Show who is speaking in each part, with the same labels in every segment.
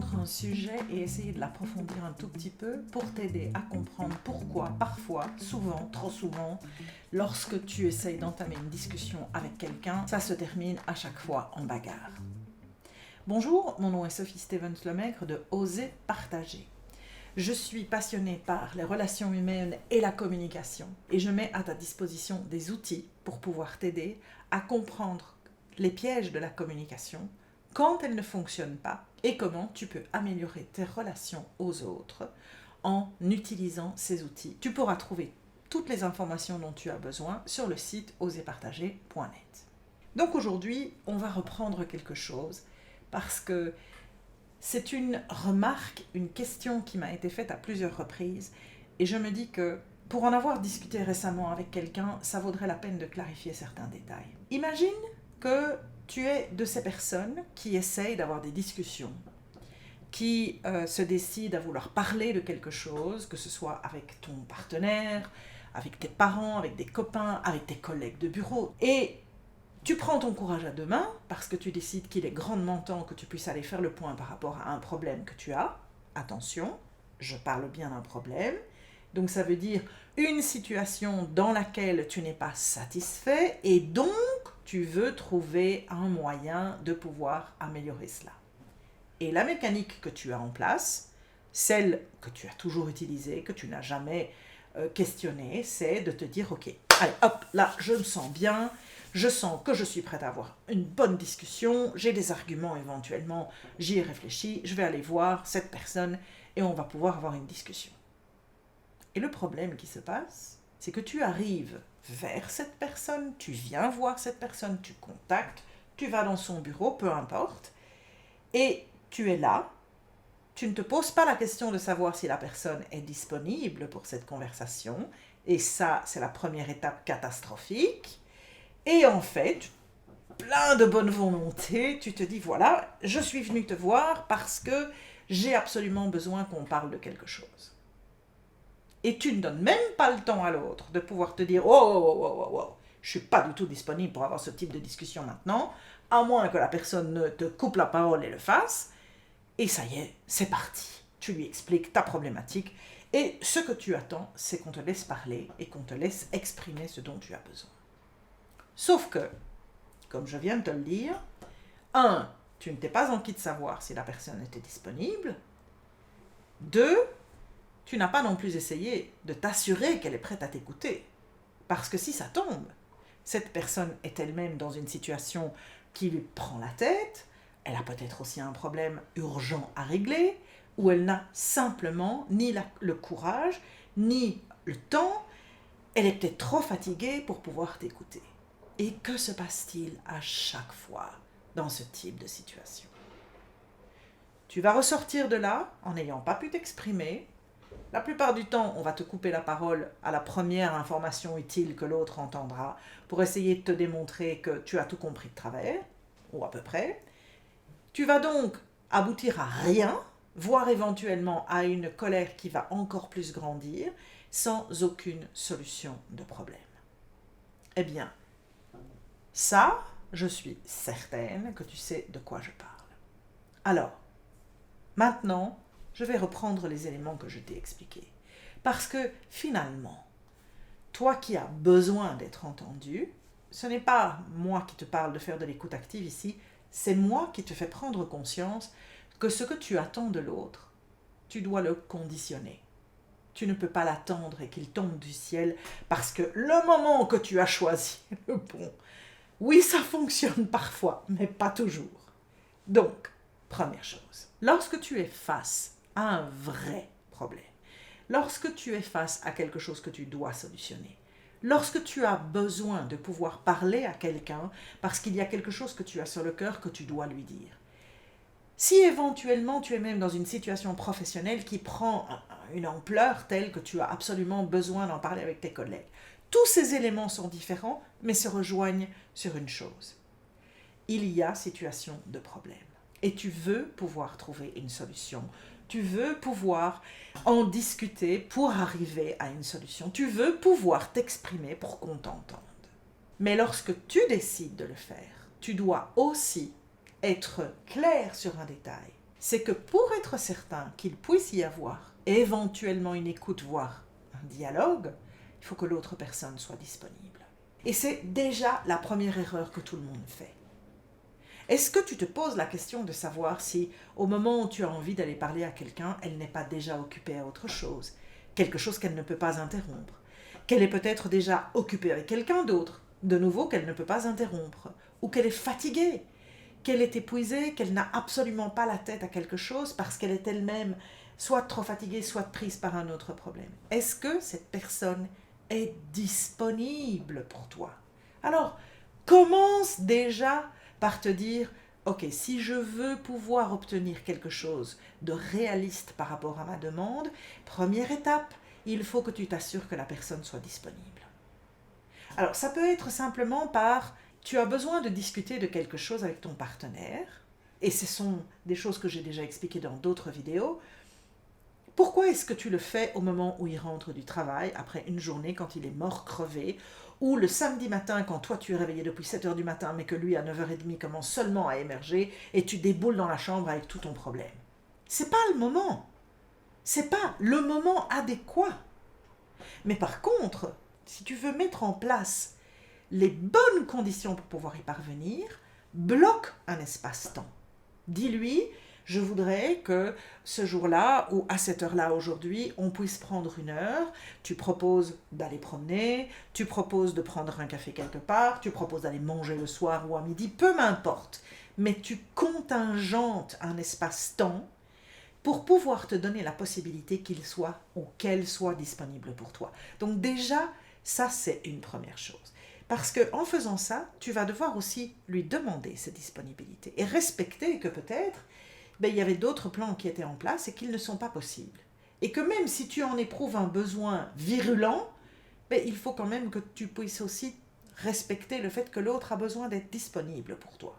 Speaker 1: prendre un sujet et essayer de l'approfondir un tout petit peu pour t'aider à comprendre pourquoi, parfois, souvent, trop souvent, lorsque tu essayes d'entamer une discussion avec quelqu'un, ça se termine à chaque fois en bagarre. Bonjour, mon nom est Sophie Stevens-Lemaigre de Oser partager. Je suis passionnée par les relations humaines et la communication et je mets à ta disposition des outils pour pouvoir t'aider à comprendre les pièges de la communication, quand elle ne fonctionne pas et comment tu peux améliorer tes relations aux autres en utilisant ces outils. Tu pourras trouver toutes les informations dont tu as besoin sur le site oserpartager.net. Donc aujourd'hui, on va reprendre quelque chose parce que c'est une remarque, une question qui m'a été faite à plusieurs reprises et je me dis que pour en avoir discuté récemment avec quelqu'un, ça vaudrait la peine de clarifier certains détails. Imagine que tu es de ces personnes qui essayent d'avoir des discussions, qui se décident à vouloir parler de quelque chose, que ce soit avec ton partenaire, avec tes parents, avec des copains, avec tes collègues de bureau. Et tu prends ton courage à deux mains parce que tu décides qu'il est grandement temps que tu puisses aller faire le point par rapport à un problème que tu as. Attention, je parle bien d'un problème. Donc ça veut dire une situation dans laquelle tu n'es pas satisfait et donc tu veux trouver un moyen de pouvoir améliorer cela. Et la mécanique que tu as en place, celle que tu as toujours utilisée, que tu n'as jamais questionnée, c'est de te dire ok, allez hop, là je me sens bien, je sens que je suis prête à avoir une bonne discussion, j'ai des arguments éventuellement, j'y ai réfléchi, je vais aller voir cette personne et on va pouvoir avoir une discussion. Et le problème qui se passe, c'est que tu arrives vers cette personne, tu viens voir cette personne, tu contactes, tu vas dans son bureau, peu importe, et tu es là, tu ne te poses pas la question de savoir si la personne est disponible pour cette conversation, et ça, c'est la première étape catastrophique, et en fait, plein de bonne volonté, tu te dis, voilà, je suis venu te voir parce que j'ai absolument besoin qu'on parle de quelque chose. Et tu ne donnes même pas le temps à l'autre de pouvoir te dire « Oh, je ne suis pas du tout disponible pour avoir ce type de discussion maintenant, à moins que la personne ne te coupe la parole et le fasse. » Et ça y est, c'est parti. Tu lui expliques ta problématique. Et ce que tu attends, c'est qu'on te laisse parler et qu'on te laisse exprimer ce dont tu as besoin. Sauf que, comme je viens de te le dire, 1, tu ne t'es pas enquis de savoir si la personne était disponible. 2, tu n'as pas non plus essayé de t'assurer qu'elle est prête à t'écouter. Parce que si ça tombe, cette personne est elle-même dans une situation qui lui prend la tête, elle a peut-être aussi un problème urgent à régler, ou elle n'a simplement ni le courage, ni le temps, elle est peut-être trop fatiguée pour pouvoir t'écouter. Et que se passe-t-il à chaque fois dans ce type de situation? Tu vas ressortir de là en n'ayant pas pu t'exprimer. La plupart du temps, on va te couper la parole à la première information utile que l'autre entendra pour essayer de te démontrer que tu as tout compris de travers, ou à peu près. Tu vas donc aboutir à rien, voire éventuellement à une colère qui va encore plus grandir, sans aucune solution de problème. Eh bien, ça, je suis certaine que tu sais de quoi je parle. Alors, maintenant, je vais reprendre les éléments que je t'ai expliqués. Parce que finalement, toi qui as besoin d'être entendu, ce n'est pas moi qui te parle de faire de l'écoute active ici, c'est moi qui te fais prendre conscience que ce que tu attends de l'autre, tu dois le conditionner. Tu ne peux pas l'attendre et qu'il tombe du ciel parce que le moment que tu as choisi est le bon. Oui, ça fonctionne parfois, mais pas toujours. Donc, première chose, lorsque tu es face à un vrai problème, lorsque tu es face à quelque chose que tu dois solutionner, lorsque tu as besoin de pouvoir parler à quelqu'un parce qu'il y a quelque chose que tu as sur le cœur que tu dois lui dire, si éventuellement tu es même dans une situation professionnelle qui prend une ampleur telle que tu as absolument besoin d'en parler avec tes collègues, tous ces éléments sont différents mais se rejoignent sur une chose. Il y a situation de problème et tu veux pouvoir trouver une solution. Tu veux pouvoir en discuter pour arriver à une solution. Tu veux pouvoir t'exprimer pour qu'on t'entende. Mais lorsque tu décides de le faire, tu dois aussi être clair sur un détail. c'est que pour être certain qu'il puisse y avoir éventuellement une écoute, voire un dialogue, il faut que l'autre personne soit disponible. Et c'est déjà la première erreur que tout le monde fait. Est-ce que tu te poses la question de savoir si, au moment où tu as envie d'aller parler à quelqu'un, elle n'est pas déjà occupée à autre chose, quelque chose qu'elle ne peut pas interrompre, qu'elle est peut-être déjà occupée avec quelqu'un d'autre, de nouveau qu'elle ne peut pas interrompre, ou qu'elle est fatiguée, qu'elle est épuisée, qu'elle n'a absolument pas la tête à quelque chose parce qu'elle est elle-même soit trop fatiguée, soit prise par un autre problème. Est-ce que cette personne est disponible pour toi? Alors, commence déjà par te dire, ok, si je veux pouvoir obtenir quelque chose de réaliste par rapport à ma demande, première étape, il faut que tu t'assures que la personne soit disponible. Alors, ça peut être simplement par, tu as besoin de discuter de quelque chose avec ton partenaire, et ce sont des choses que j'ai déjà expliquées dans d'autres vidéos. Pourquoi est-ce que tu le fais au moment où il rentre du travail, après une journée, quand il est mort crevé, ou le samedi matin, quand toi tu es réveillé depuis 7h du matin, mais que lui à 9h30 commence seulement à émerger, et tu déboules dans la chambre avec tout ton problème? C'est pas le moment. C'est pas le moment adéquat. Mais par contre, si tu veux mettre en place les bonnes conditions pour pouvoir y parvenir, bloque un espace-temps. Dis-lui, je voudrais que ce jour-là ou à cette heure-là aujourd'hui, on puisse prendre une heure. Tu proposes d'aller promener, tu proposes de prendre un café quelque part, tu proposes d'aller manger le soir ou à midi, peu m'importe. Mais tu contingentes un espace-temps pour pouvoir te donner la possibilité qu'il soit ou qu'elle soit disponible pour toi. Donc déjà, ça c'est une première chose. Parce qu'en faisant ça, tu vas devoir aussi lui demander cette disponibilité et respecter que peut-être il y avait d'autres plans qui étaient en place et qu'ils ne sont pas possibles. Et que même si tu en éprouves un besoin virulent, il faut quand même que tu puisses aussi respecter le fait que l'autre a besoin d'être disponible pour toi.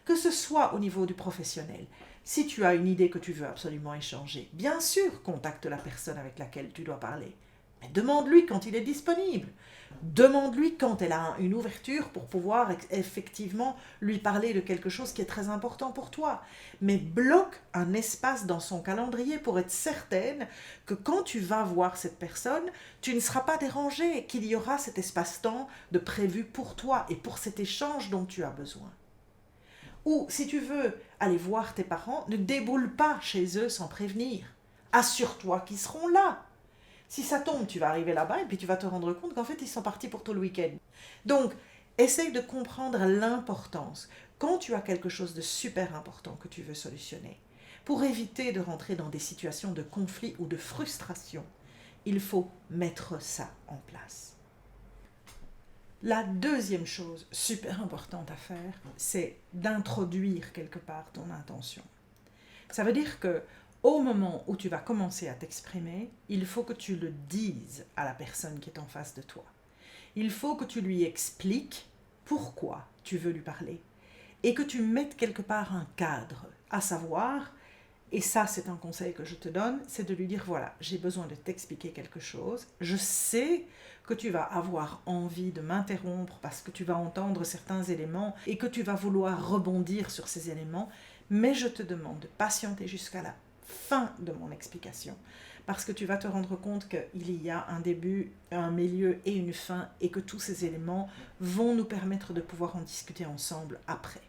Speaker 1: Que ce soit au niveau du professionnel, si tu as une idée que tu veux absolument échanger, bien sûr, contacte la personne avec laquelle tu dois parler. Mais demande-lui quand il est disponible. Demande-lui quand elle a une ouverture pour pouvoir effectivement lui parler de quelque chose qui est très important pour toi. Mais bloque un espace dans son calendrier pour être certaine que quand tu vas voir cette personne, tu ne seras pas dérangé, qu'il y aura cet espace-temps de prévu pour toi et pour cet échange dont tu as besoin. Ou si tu veux aller voir tes parents, ne déboule pas chez eux sans prévenir. Assure-toi qu'ils seront là. Si ça tombe, tu vas arriver là-bas et puis tu vas te rendre compte qu'en fait, ils sont partis pour tout le week-end. Donc, essaye de comprendre l'importance. Quand tu as quelque chose de super important que tu veux solutionner, pour éviter de rentrer dans des situations de conflit ou de frustration, il faut mettre ça en place. La deuxième chose super importante à faire, c'est d'introduire quelque part ton intention. Ça veut dire que au moment où tu vas commencer à t'exprimer, il faut que tu le dises à la personne qui est en face de toi. Il faut que tu lui expliques pourquoi tu veux lui parler et que tu mettes quelque part un cadre, à savoir, et ça c'est un conseil que je te donne, c'est de lui dire voilà, j'ai besoin de t'expliquer quelque chose, je sais que tu vas avoir envie de m'interrompre parce que tu vas entendre certains éléments et que tu vas vouloir rebondir sur ces éléments, mais je te demande de patienter jusqu'à la fin de mon explication, parce que tu vas te rendre compte qu'il y a un début, un milieu et une fin, et que tous ces éléments vont nous permettre de pouvoir en discuter ensemble après.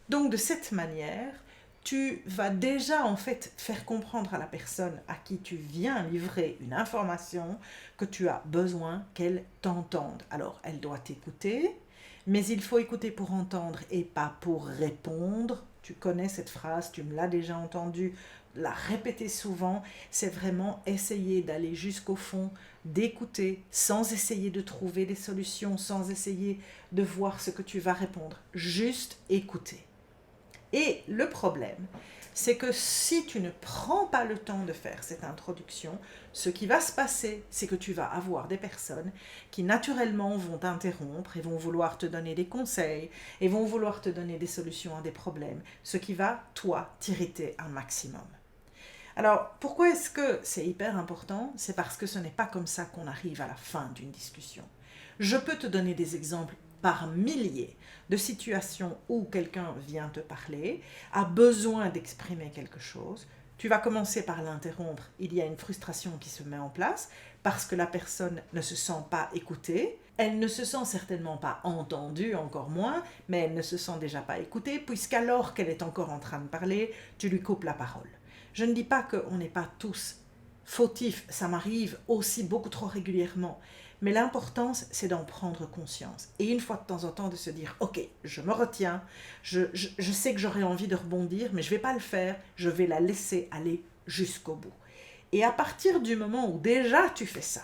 Speaker 1: Donc de cette manière, tu vas déjà en fait faire comprendre à la personne à qui tu viens livrer une information que tu as besoin qu'elle t'entende. Alors elle doit t'écouter, mais il faut écouter pour entendre et pas pour répondre. Tu connais cette phrase, tu me l'as déjà entendue, la répéter souvent, c'est vraiment essayer d'aller jusqu'au fond, d'écouter sans essayer de trouver des solutions, sans essayer de voir ce que tu vas répondre, juste écouter. Et le problème, c'est que si tu ne prends pas le temps de faire cette introduction, ce qui va se passer, c'est que tu vas avoir des personnes qui naturellement vont t'interrompre et vont vouloir te donner des conseils et vont vouloir te donner des solutions à des problèmes, ce qui va, toi, t'irriter un maximum. Alors, pourquoi est-ce que c'est hyper important? C'est parce que ce n'est pas comme ça qu'on arrive à la fin d'une discussion. Je peux te donner des exemples par milliers de situations où quelqu'un vient te parler, a besoin d'exprimer quelque chose. Tu vas commencer par l'interrompre, il y a une frustration qui se met en place parce que la personne ne se sent pas écoutée, elle ne se sent certainement pas entendue, encore moins, mais elle ne se sent déjà pas écoutée, puisqu'alors qu'elle est encore en train de parler, tu lui coupes la parole. Je ne dis pas qu'on n'est pas tous fautifs, ça m'arrive aussi beaucoup trop régulièrement, mais l'importance, c'est d'en prendre conscience. Et une fois de temps en temps, de se dire, ok, je me retiens, je sais que j'aurais envie de rebondir, mais je ne vais pas le faire, je vais la laisser aller jusqu'au bout. Et à partir du moment où déjà tu fais ça,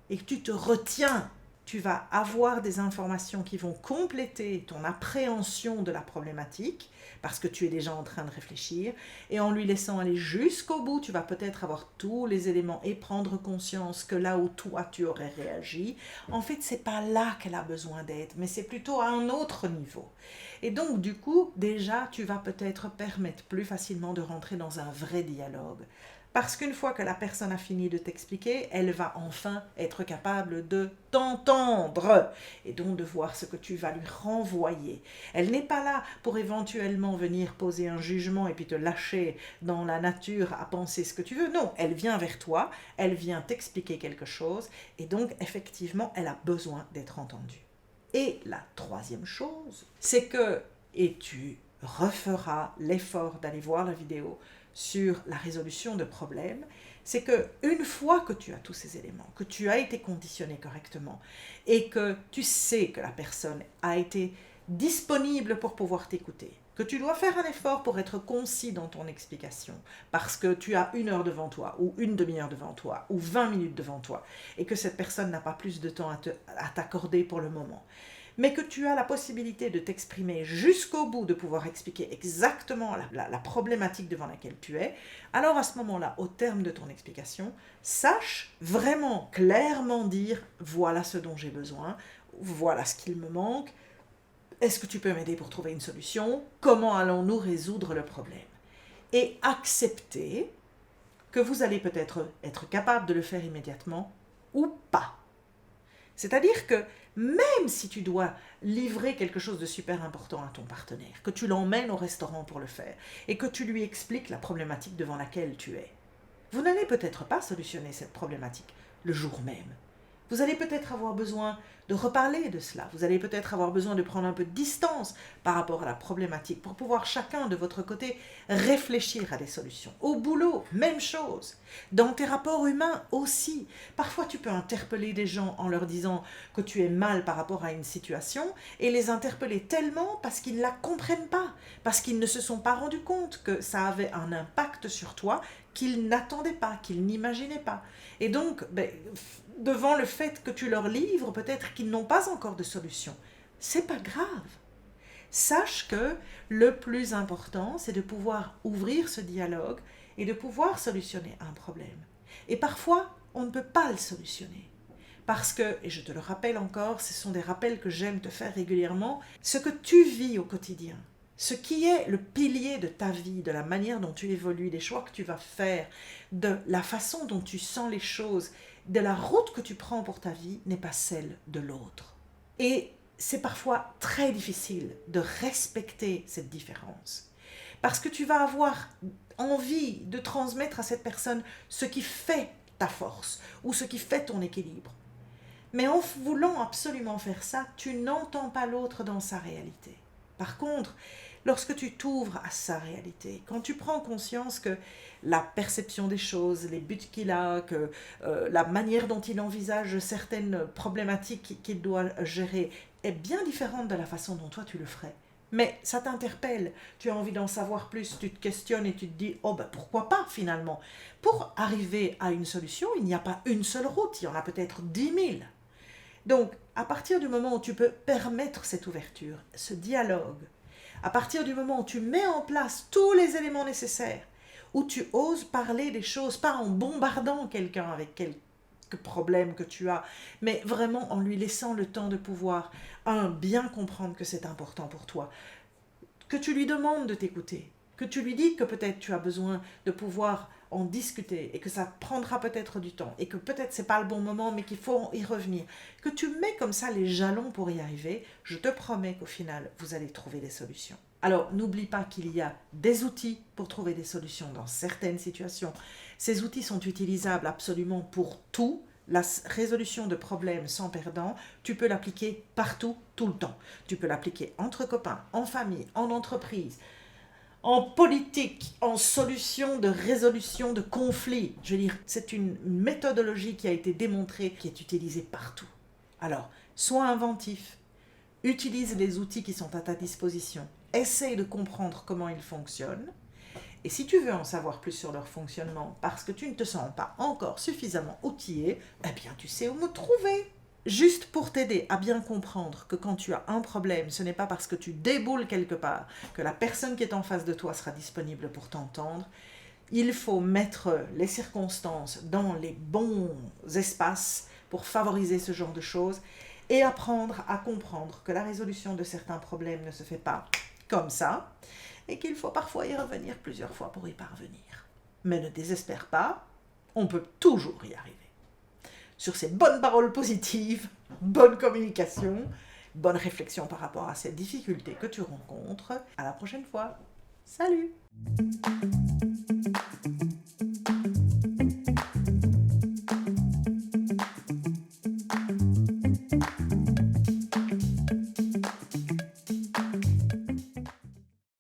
Speaker 1: et que tu te retiens, tu vas avoir des informations qui vont compléter ton appréhension de la problématique, parce que tu es déjà en train de réfléchir, et en lui laissant aller jusqu'au bout, tu vas peut-être avoir tous les éléments et prendre conscience que là où toi tu aurais réagi, en fait c'est pas là qu'elle a besoin d'être, mais c'est plutôt à un autre niveau. Et donc du coup, déjà tu vas peut-être permettre plus facilement de rentrer dans un vrai dialogue. Parce qu'une fois que la personne a fini de t'expliquer, elle va enfin être capable de t'entendre et donc de voir ce que tu vas lui renvoyer. Elle n'est pas là pour éventuellement venir poser un jugement et puis te lâcher dans la nature à penser ce que tu veux. Non, elle vient vers toi, elle vient t'expliquer quelque chose et donc effectivement, elle a besoin d'être entendue. Et la troisième chose, c'est que, et tu referas l'effort d'aller voir la vidéo sur la résolution de problèmes, c'est que une fois que tu as tous ces éléments, que tu as été conditionné correctement et que tu sais que la personne a été disponible pour pouvoir t'écouter, que tu dois faire un effort pour être concis dans ton explication, parce que tu as 1 heure devant toi, ou une demi-heure devant toi, ou 20 minutes devant toi, et que cette personne n'a pas plus de temps à t'accorder pour le moment, mais que tu as la possibilité de t'exprimer jusqu'au bout, de pouvoir expliquer exactement la problématique devant laquelle tu es, alors à ce moment-là, au terme de ton explication, sache vraiment clairement dire « voilà ce dont j'ai besoin, voilà ce qu'il me manque, est-ce que tu peux m'aider pour trouver une solution? Comment allons-nous résoudre le problème ?» Et accepter que vous allez peut-être être capable de le faire immédiatement ou pas. C'est-à-dire que même si tu dois livrer quelque chose de super important à ton partenaire, que tu l'emmènes au restaurant pour le faire et que tu lui expliques la problématique devant laquelle tu es, vous n'allez peut-être pas solutionner cette problématique le jour même. Vous allez peut-être avoir besoin de reparler de cela. Vous allez peut-être avoir besoin de prendre un peu de distance par rapport à la problématique pour pouvoir chacun de votre côté réfléchir à des solutions. Au boulot, même chose. Dans tes rapports humains aussi. Parfois, tu peux interpeller des gens en leur disant que tu es mal par rapport à une situation et les interpeller tellement parce qu'ils ne la comprennent pas, parce qu'ils ne se sont pas rendus compte que ça avait un impact sur toi qu'ils n'attendaient pas, qu'ils n'imaginaient pas. Et donc, devant le fait que tu leur livres, peut-être qu'ils n'ont pas encore de solution. C'est pas grave. Sache que le plus important, c'est de pouvoir ouvrir ce dialogue et de pouvoir solutionner un problème. Et parfois, on ne peut pas le solutionner. Parce que, et je te le rappelle encore, ce sont des rappels que j'aime te faire régulièrement, ce que tu vis au quotidien, ce qui est le pilier de ta vie, de la manière dont tu évolues, des choix que tu vas faire, de la façon dont tu sens les choses, de la route que tu prends pour ta vie, n'est pas celle de l'autre. Et c'est parfois très difficile de respecter cette différence. Parce que tu vas avoir envie de transmettre à cette personne ce qui fait ta force ou ce qui fait ton équilibre. Mais en voulant absolument faire ça, tu n'entends pas l'autre dans sa réalité. Par contre, lorsque tu t'ouvres à sa réalité, quand tu prends conscience que la perception des choses, les buts qu'il a, que la manière dont il envisage certaines problématiques qu'il doit gérer est bien différente de la façon dont toi tu le ferais. Mais ça t'interpelle, tu as envie d'en savoir plus, tu te questionnes et tu te dis « oh pourquoi pas finalement ?» Pour arriver à une solution, il n'y a pas une seule route, il y en a peut-être 10 000. Donc, à partir du moment où tu peux permettre cette ouverture, ce dialogue, à partir du moment où tu mets en place tous les éléments nécessaires, où tu oses parler des choses, pas en bombardant quelqu'un avec quelques problèmes que tu as, mais vraiment en lui laissant le temps de pouvoir, bien comprendre que c'est important pour toi, que tu lui demandes de t'écouter, que tu lui dis que peut-être tu as besoin de pouvoir en discuter et que ça prendra peut-être du temps et que peut-être c'est pas le bon moment mais qu'il faut y revenir, que tu mets comme ça les jalons pour y arriver, je te promets qu'au final, vous allez trouver des solutions. Alors, n'oublie pas qu'il y a des outils pour trouver des solutions dans certaines situations. Ces outils sont utilisables absolument pour tout. La résolution de problèmes sans perdant, tu peux l'appliquer partout, tout le temps. Tu peux l'appliquer entre copains, en famille, en entreprise, en politique, en solution de résolution de conflits. Je veux dire, c'est une méthodologie qui a été démontrée, qui est utilisée partout. Alors, sois inventif, utilise les outils qui sont à ta disposition, essaye de comprendre comment ils fonctionnent, et si tu veux en savoir plus sur leur fonctionnement parce que tu ne te sens pas encore suffisamment outillé, eh bien tu sais où me trouver. Juste pour t'aider à bien comprendre que quand tu as un problème, ce n'est pas parce que tu déboules quelque part que la personne qui est en face de toi sera disponible pour t'entendre. Il faut mettre les circonstances dans les bons espaces pour favoriser ce genre de choses et apprendre à comprendre que la résolution de certains problèmes ne se fait pas comme ça et qu'il faut parfois y revenir plusieurs fois pour y parvenir. Mais ne désespère pas, on peut toujours y arriver. Sur ces bonnes paroles positives, bonne communication, bonne réflexion par rapport à ces difficultés que tu rencontres. À la prochaine fois. Salut!